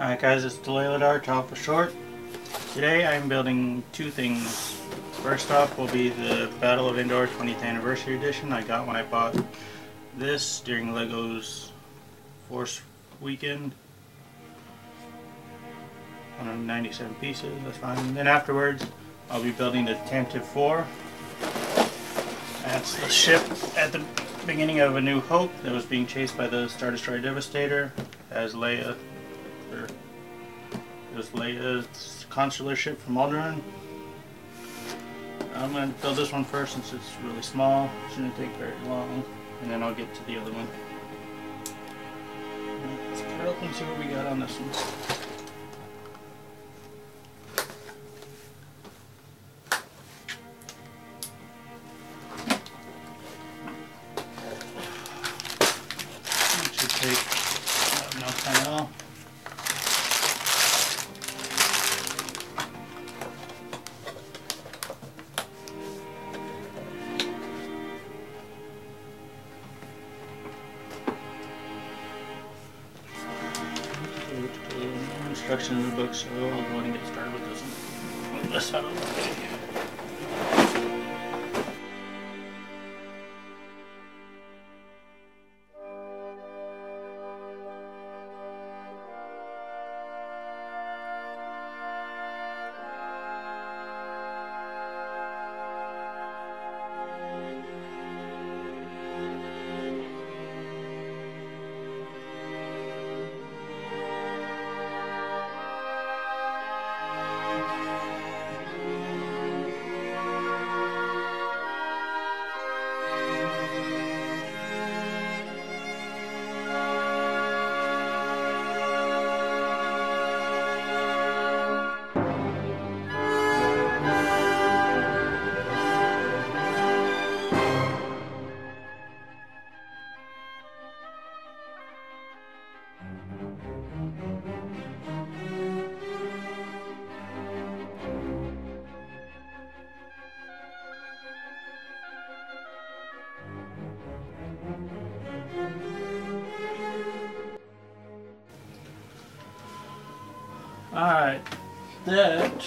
Alright guys, it's the Leia tall for short. Today I'm building two things. First off will be the Battle of Endor 20th Anniversary Edition I got when I bought this during LEGO's Force Weekend. 197 pieces, that's fine. And then afterwards I'll be building the Tantive IV. That's the ship at the beginning of A New Hope that was being chased by the Star Destroyer Devastator as Leia. It was Leia's consular ship from Alderaan. I'm going to build this one first since it's really small. It shouldn't take very long. And then I'll get to the other one. Let's cut it open and see what we got on this one. Take no time at all. Instructions in the book, so I'll go ahead and get started with this one. Move this out of the way. Alright, that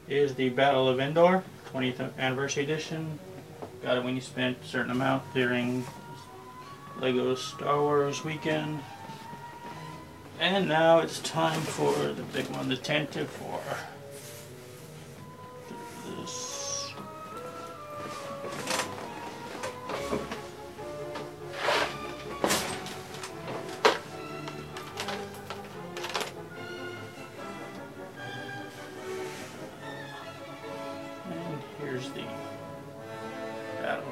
is the Battle of Endor 20th Anniversary Edition. Got it when you spent a certain amount during LEGO's Star Wars weekend. And now it's time for the big one, the Tantive IV. This. Here's the battle.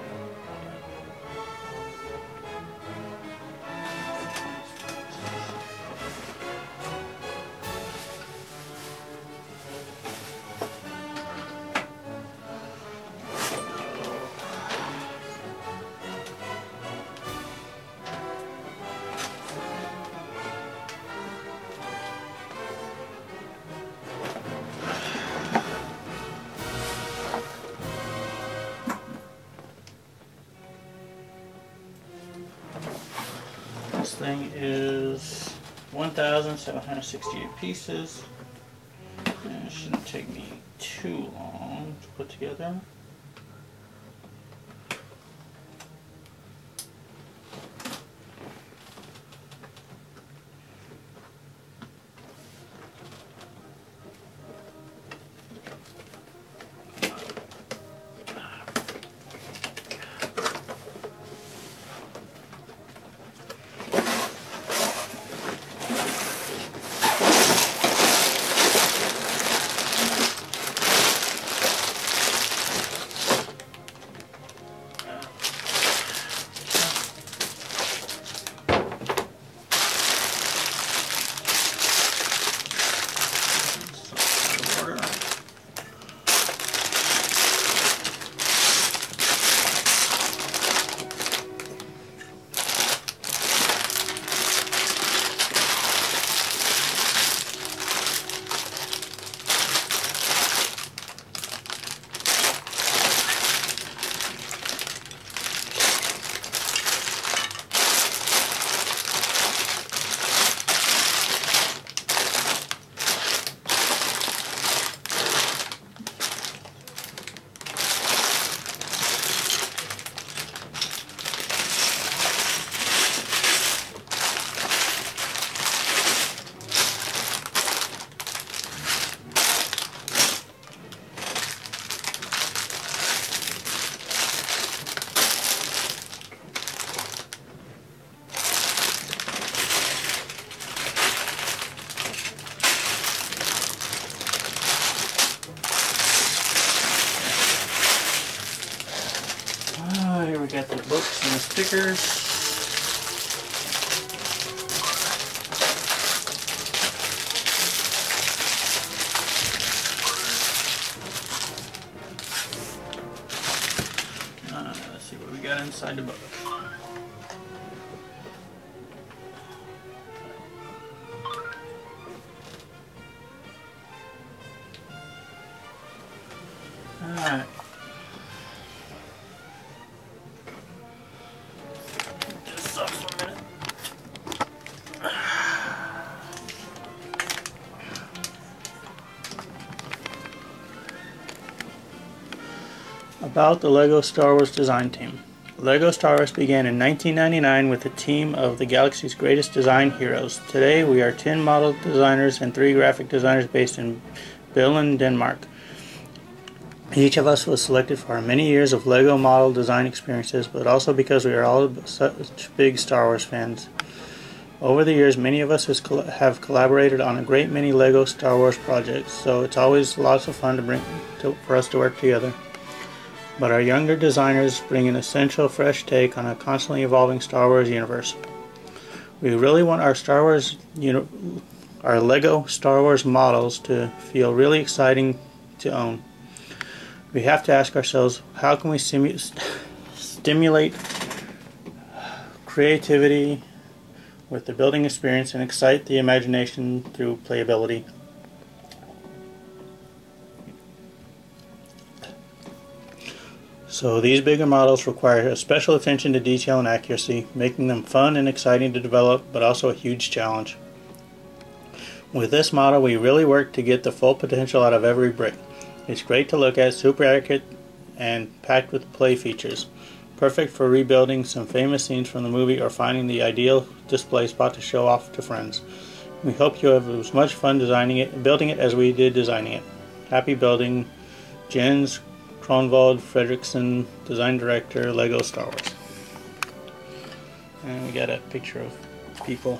This thing is 1,768 pieces, and it shouldn't take me too long to put together. stickers. Let's see what we got inside the box. Alright. Just stop for a minute. About the LEGO Star Wars design team. LEGO Star Wars began in 1999 with a team of the galaxy's greatest design heroes. Today we are 10 model designers and 3 graphic designers based in Billund, Denmark. Each of us was selected for our many years of LEGO model design experiences, but also because we are all such big Star Wars fans. Over the years, many of us have collaborated on a great many LEGO Star Wars projects, so it's always lots of fun for us to work together. But our younger designers bring an essential, fresh take on a constantly evolving Star Wars universe. We really want our LEGO Star Wars models to feel really exciting to own. We have to ask ourselves, how can we stimulate creativity with the building experience and excite the imagination through playability? So these bigger models require a special attention to detail and accuracy, making them fun and exciting to develop, but also a huge challenge. With this model, we really work to get the full potential out of every brick. It's great to look at, super accurate, and packed with play features. Perfect for rebuilding some famous scenes from the movie or finding the ideal display spot to show off to friends. We hope you have as much fun building it as we did designing it. Happy building, Jens Kronwald Fredrickson, Design Director, LEGO Star Wars. And we got a picture of people.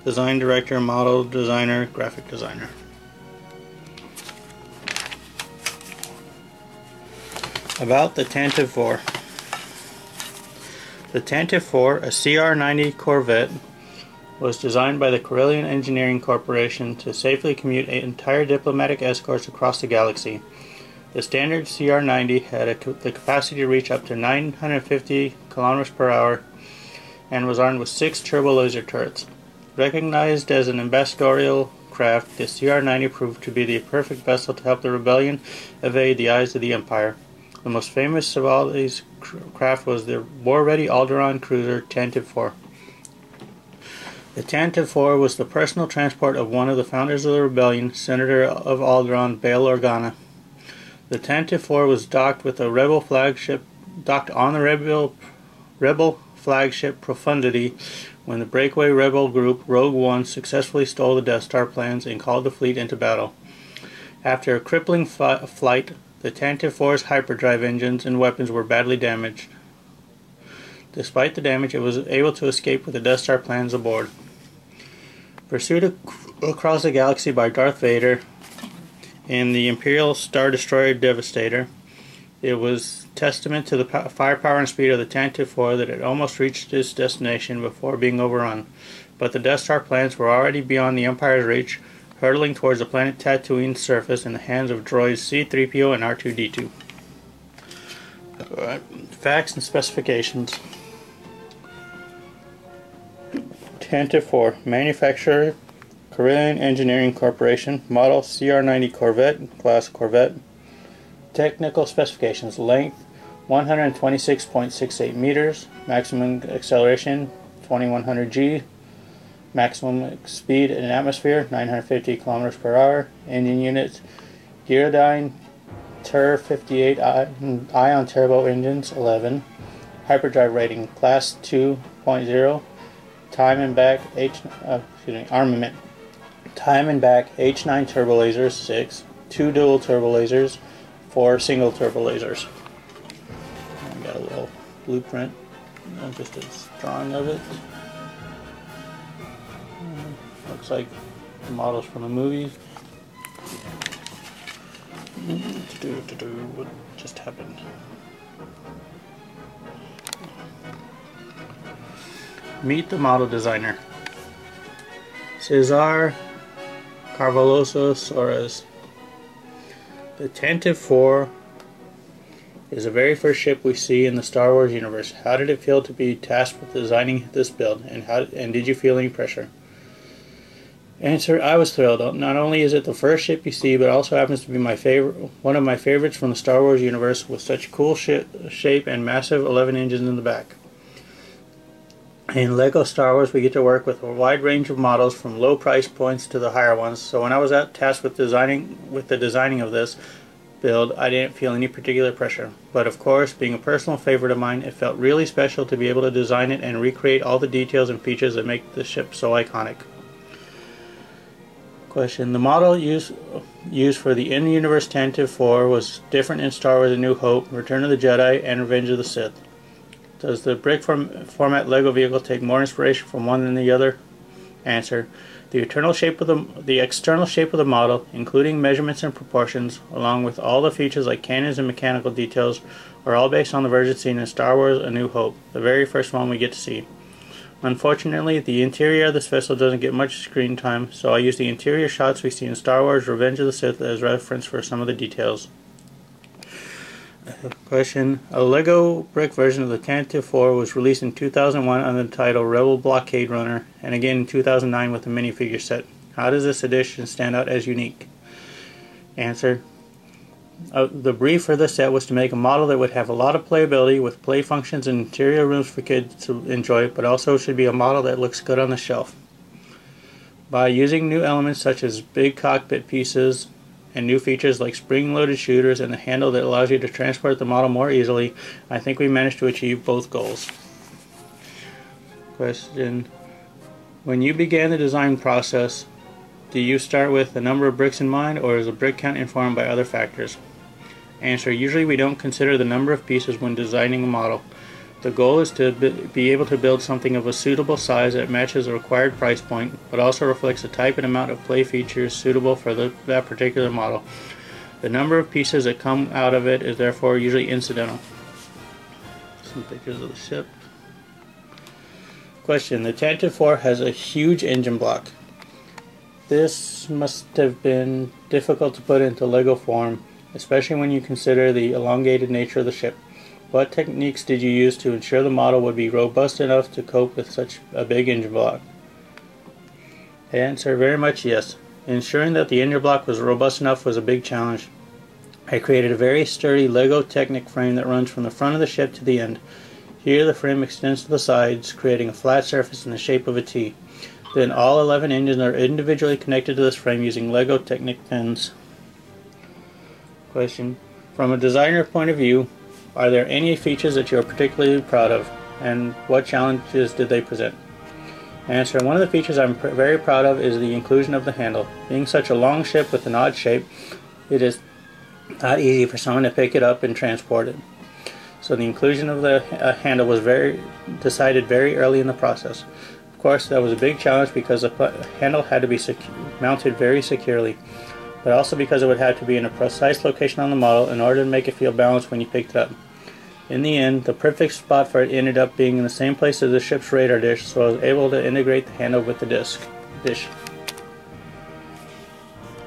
Design Director, Model Designer, Graphic Designer. About the Tantive IV. The Tantive IV, a CR-90 Corvette, was designed by the Corellian Engineering Corporation to safely commute entire diplomatic escorts across the galaxy. The standard CR-90 had the capacity to reach up to 950 km per hour and was armed with 6 turbo laser turrets. Recognized as an ambassadorial craft, the CR-90 proved to be the perfect vessel to help the rebellion evade the eyes of the Empire. The most famous of all these craft was the war-ready Alderaan cruiser Tantive IV. The Tantive IV was the personal transport of one of the founders of the rebellion, Senator of Alderaan, Bail Organa. The Tantive IV was docked on the rebel flagship Profundity when the breakaway rebel group Rogue One successfully stole the Death Star plans and called the fleet into battle. After a crippling flight, the Tantive IV's hyperdrive engines and weapons were badly damaged. Despite the damage, it was able to escape with the Death Star plans aboard. Pursued across the galaxy by Darth Vader in the Imperial Star Destroyer Devastator, it was testament to the firepower and speed of the Tantive IV that it almost reached its destination before being overrun. But the Death Star plans were already beyond the Empire's reach, hurtling towards the planet Tatooine's surface in the hands of droids C-3PO and R2-D2. Alright, facts and specifications. Tantive IV, manufacturer, Corellian Engineering Corporation, model CR-90 Corvette, class Corvette. Technical specifications: length 126.68 meters, maximum acceleration 2100 G, maximum speed in atmosphere 950 kilometers per hour. Engine units: Gyrodyne Tur 58 ion turbo engines 11. Hyperdrive rating class 2.0. Time and back armament. Time and back H9 turbo lasers 6. 2 dual turbo lasers. 4 single turbo lasers. I got a little blueprint, just a drawing of it. Looks like the models from the movies. What just happened? Meet the model designer. Cesar Carvalhosa Soares. The Tantive IV is the very first ship we see in the Star Wars universe. How did it feel to be tasked with designing this build, and did you feel any pressure? Answer: I was thrilled. Not only is it the first ship you see, but also happens to be one of my favorites from the Star Wars universe, with such cool shape and massive 11 engines in the back. In LEGO Star Wars, we get to work with a wide range of models, from low price points to the higher ones. So when I was tasked with the designing of this build, I didn't feel any particular pressure. But of course, being a personal favorite of mine, it felt really special to be able to design it and recreate all the details and features that make the ship so iconic. Question: the model used for the in-universe Tantive IV was different in Star Wars: A New Hope, Return of the Jedi, and Revenge of the Sith. Does the brick format LEGO vehicle take more inspiration from one than the other? Answer: the external shape of the model, including measurements and proportions, along with all the features like cannons and mechanical details, are all based on the version seen in Star Wars: A New Hope, the very first one we get to see. Unfortunately, the interior of this vessel doesn't get much screen time, so I use the interior shots we see in Star Wars: Revenge of the Sith as reference for some of the details. Question: a LEGO brick version of the Tantive IV was released in 2001 under the title Rebel Blockade Runner, and again in 2009 with a minifigure set. How does this edition stand out as unique? Answer: the brief for this set was to make a model that would have a lot of playability with play functions and interior rooms for kids to enjoy, but also should be a model that looks good on the shelf. By using new elements such as big cockpit pieces and new features like spring-loaded shooters and the handle that allows you to transport the model more easily, I think we managed to achieve both goals. Question: when you began the design process, do you start with the number of bricks in mind, or is the brick count informed by other factors? Answer: usually we don't consider the number of pieces when designing a model. The goal is to be able to build something of a suitable size that matches the required price point, but also reflects the type and amount of play features suitable for that particular model. The number of pieces that come out of it is therefore usually incidental. Some pictures of the ship. Question: the Tantive IV has a huge engine block. This must have been difficult to put into LEGO form, especially when you consider the elongated nature of the ship. What techniques did you use to ensure the model would be robust enough to cope with such a big engine block? Answer: very much yes. Ensuring that the engine block was robust enough was a big challenge. I created a very sturdy LEGO Technic frame that runs from the front of the ship to the end. Here the frame extends to the sides, creating a flat surface in the shape of a T. Then all 11 engines are individually connected to this frame using LEGO Technic pins. Question: from a designer point of view, are there any features that you are particularly proud of, and what challenges did they present? Answer: one of the features I'm very proud of is the inclusion of the handle. Being such a long ship with an odd shape, it is not easy for someone to pick it up and transport it. So the inclusion of the handle was decided very early in the process. Of course, that was a big challenge because the handle had to be mounted very securely, but also because it would have to be in a precise location on the model in order to make it feel balanced when you picked it up. In the end, the perfect spot for it ended up being in the same place as the ship's radar dish, so I was able to integrate the handle with the dish.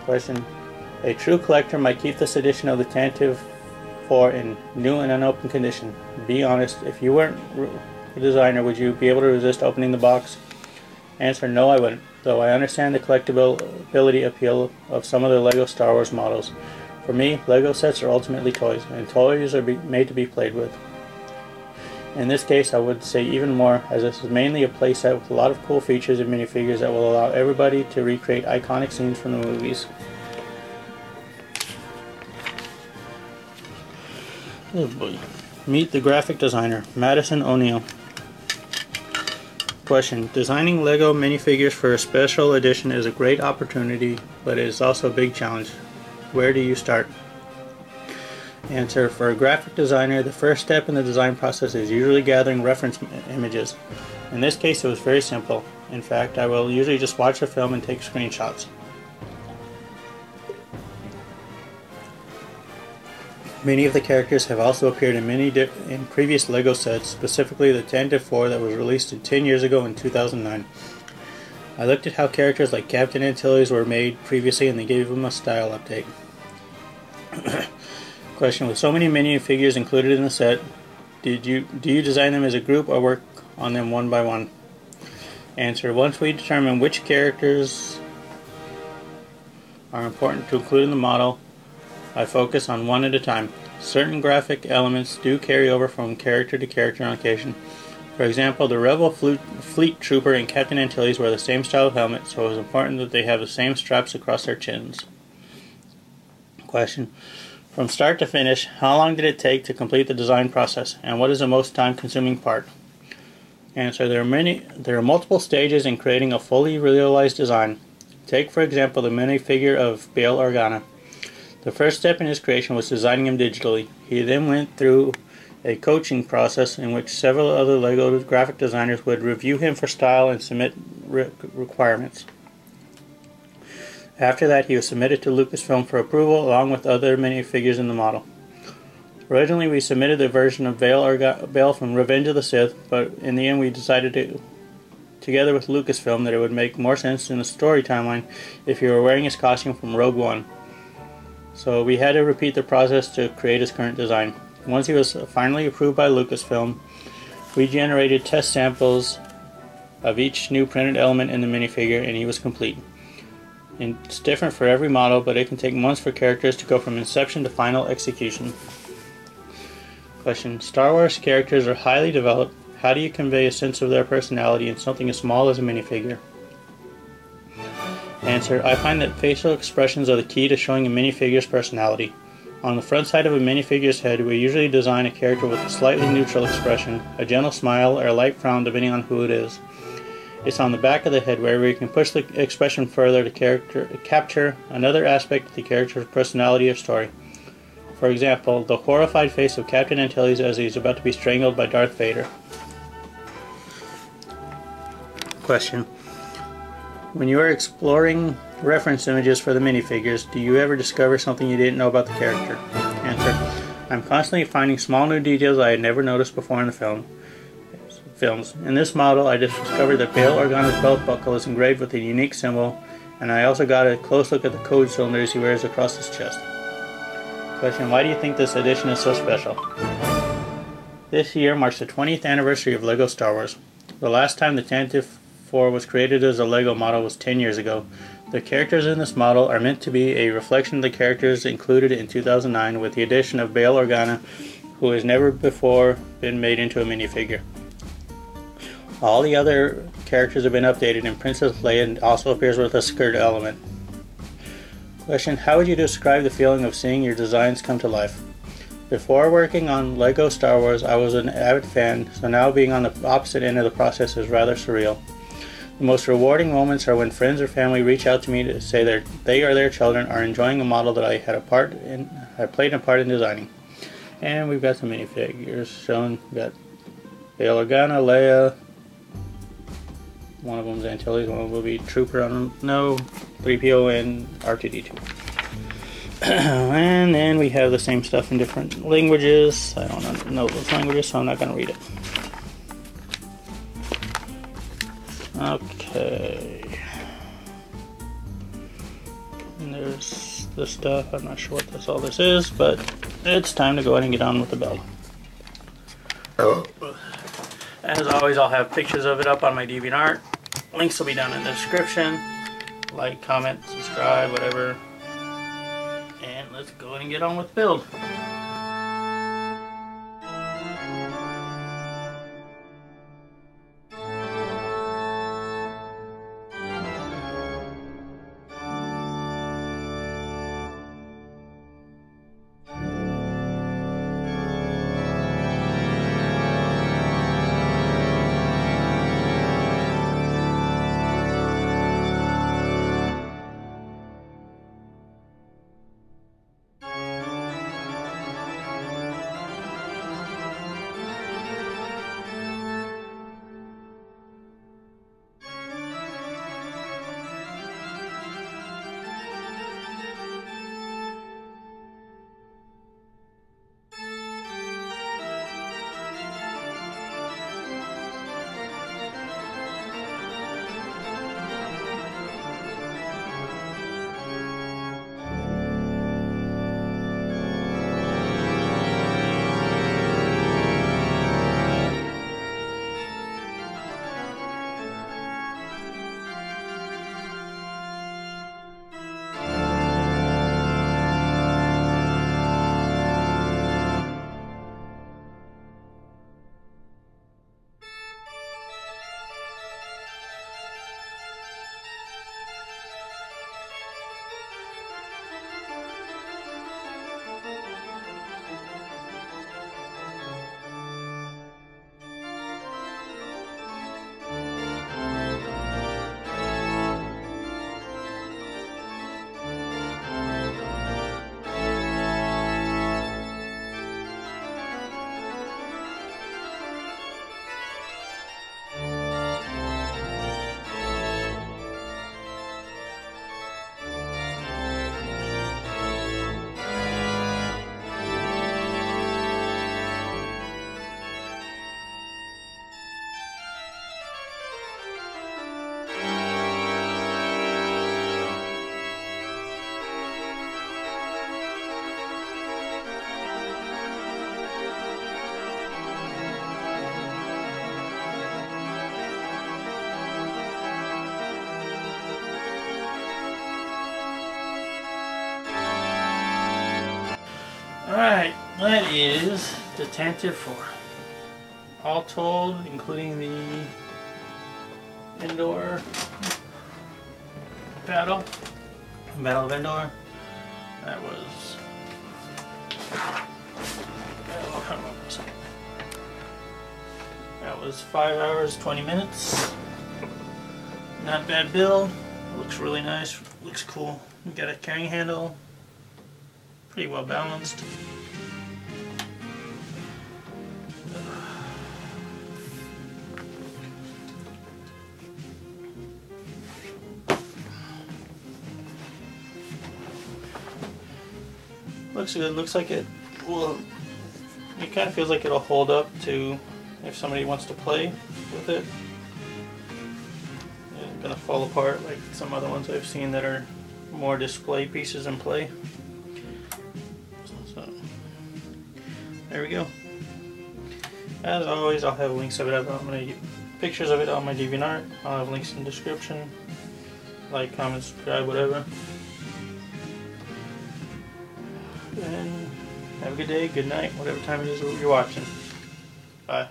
Question: a true collector might keep this edition of the Tantive IV in new and unopened condition. Be honest, if you weren't a designer, would you be able to resist opening the box? Answer: no, I wouldn't, though I understand the collectability appeal of some of the LEGO Star Wars models. For me, LEGO sets are ultimately toys, and toys are made to be played with. In this case, I would say even more, as this is mainly a play set with a lot of cool features and minifigures that will allow everybody to recreate iconic scenes from the movies. Oh boy. Meet the graphic designer, Madison O'Neill. Question: designing LEGO minifigures for a special edition is a great opportunity, but it is also a big challenge. Where do you start? Answer: for a graphic designer, the first step in the design process is usually gathering reference images. In this case, it was very simple. In fact, I will usually just watch the film and take screenshots. Many of the characters have also appeared in in previous LEGO sets, specifically the Tantive IV that was released 10 years ago in 2009. I looked at how characters like Captain Antilles were made previously and they gave them a style update. Question: with so many minifigures included in the set, do you design them as a group or work on them one by one? Answer: once we determine which characters are important to include in the model, I focus on one at a time. Certain graphic elements do carry over from character to character on occasion. For example, the Rebel Fleet Trooper and Captain Antilles wear the same style of helmet, so it is important that they have the same straps across their chins. Question: from start to finish, how long did it take to complete the design process, and what is the most time-consuming part? Answer: there are multiple stages in creating a fully realized design. Take, for example, the minifigure of Bail Organa. The first step in his creation was designing him digitally. He then went through a coaching process in which several other LEGO graphic designers would review him for style and submit requirements. After that, he was submitted to Lucasfilm for approval along with other minifigures in the model. Originally, we submitted the version of Bail from Revenge of the Sith, but in the end we decided together with Lucasfilm that it would make more sense in the story timeline if he were wearing his costume from Rogue One. So we had to repeat the process to create his current design. Once he was finally approved by Lucasfilm, we generated test samples of each new printed element in the minifigure and he was complete. It's different for every model, but it can take months for characters to go from inception to final execution. Question: Star Wars characters are highly developed. How do you convey a sense of their personality in something as small as a minifigure? Answer: I find that facial expressions are the key to showing a minifigure's personality. On the front side of a minifigure's head, we usually design a character with a slightly neutral expression, a gentle smile, or a light frown depending on who it is. It's on the back of the head where we can push the expression further to capture another aspect of the character's personality or story. For example, the horrified face of Captain Antilles as he is about to be strangled by Darth Vader. Question: when you are exploring reference images for the minifigures, do you ever discover something you didn't know about the character? Answer: I'm constantly finding small new details I had never noticed before in the films. In this model, I just discovered that Bail Organa's belt buckle is engraved with a unique symbol, and I also got a close look at the code cylinders he wears across his chest. Question: why do you think this edition is so special? This year marks the 20th anniversary of LEGO Star Wars. The last time the Tantive IV was created as a LEGO model was 10 years ago. The characters in this model are meant to be a reflection of the characters included in 2009 with the addition of Bail Organa, who has never before been made into a minifigure. All the other characters have been updated and Princess Leia also appears with a skirt element. Question: how would you describe the feeling of seeing your designs come to life? Before working on LEGO Star Wars, I was an avid fan, so now being on the opposite end of the process is rather surreal. The most rewarding moments are when friends or family reach out to me to say they or their children are enjoying a model that I played a part in designing. And we've got some minifigures shown. We've got Bail Organa, Leia, one of them's Antilles, one of them will be Trooper, I don't know, 3PO and R2-D2. And then we have the same stuff in different languages. I don't know those languages, so I'm not going to read it. Okay. And there's this stuff. I'm not sure what all this is, but it's time to go ahead and get on with the build. As always, I'll have pictures of it up on my DeviantArt. Links will be down in the description. Like, comment, subscribe, whatever. And let's go ahead and get on with the build. That is the Tantive IV. All told, including the Endor Battle of Endor, that was, that was 5 hours 20 minutes. Not bad build. Looks really nice. Looks cool. We got a carrying handle. Pretty well balanced. Looks good. Looks like it will. It kind of feels like it'll hold up to if somebody wants to play with it. It's gonna fall apart like some other ones I've seen that are more display pieces in play. So there we go. As always, I'll have links of it. I'm gonna get pictures of it on my DeviantArt. I'll have links in the description. Like, comment, subscribe, whatever. And have a good day, good night, whatever time it is you're watching. Bye.